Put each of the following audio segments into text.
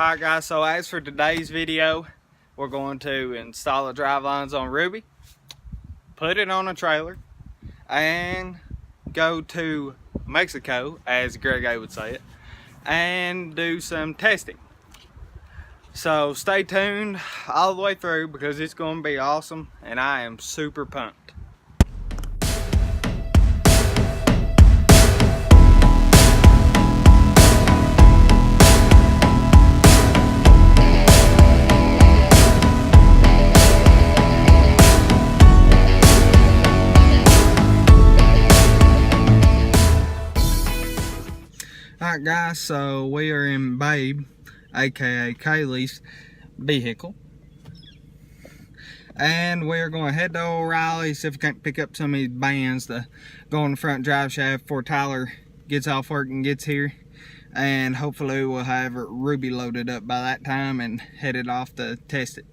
Alright guys, so as for today's video, we're going to install the drive lines on Ruby, put it on a trailer, and go to Mexico, as Greg A would say it, and do some testing. So stay tuned all the way through because it's going to be awesome and I am super pumped. Alright guys, so we are in Babe, aka Kaylee's vehicle, and we're going to head to O'Reilly, see if we can't pick up some of these bands to go on the front drive shaft before Tyler gets off work and gets here, and hopefully we'll have Ruby loaded up by that time and headed off to test it.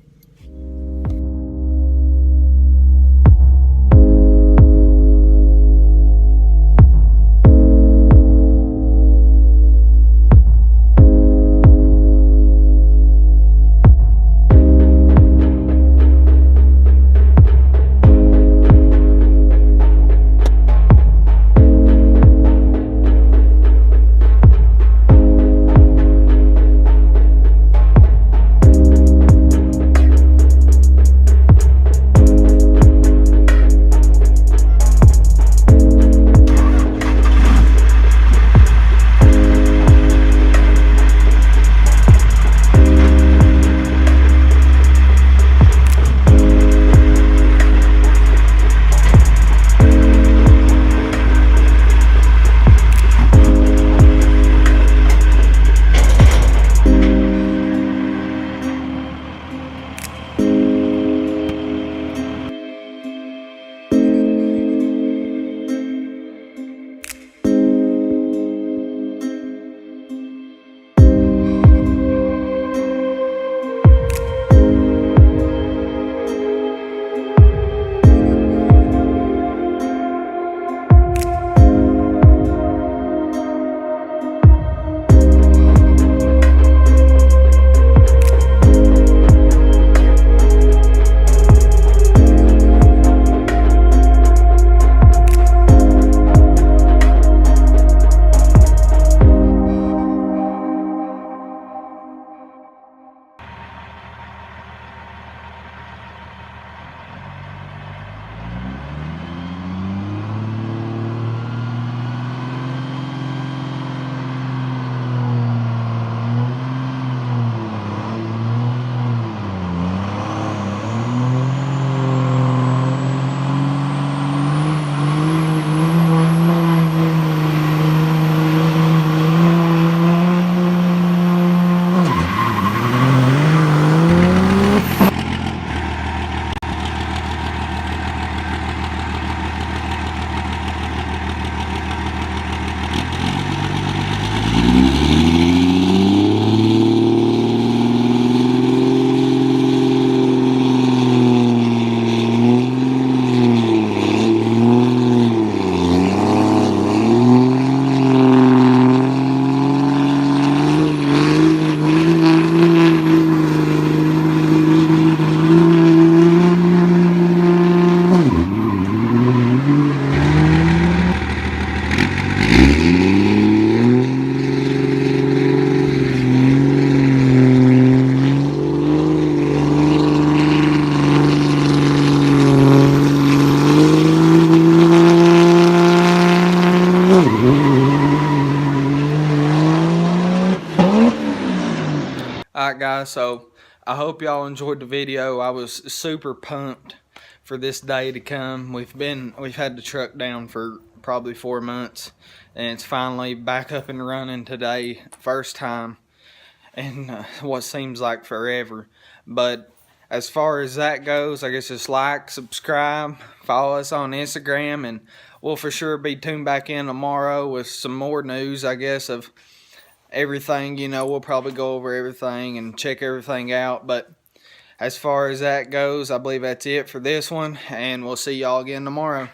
Alright guys, so I hope y'all enjoyed the video. I was super pumped for this day to come. We've had the truck down for probably 4 months and it's finally back up and running today, first time in what seems like forever. But as far as that goes, I guess just like, subscribe, follow us on Instagram, and we'll for sure be tuned back in tomorrow with some more news, I guess, of everything. You know, we'll probably go over everything and check everything out. But as far as that goes, I believe that's it for this one, and we'll see y'all again tomorrow.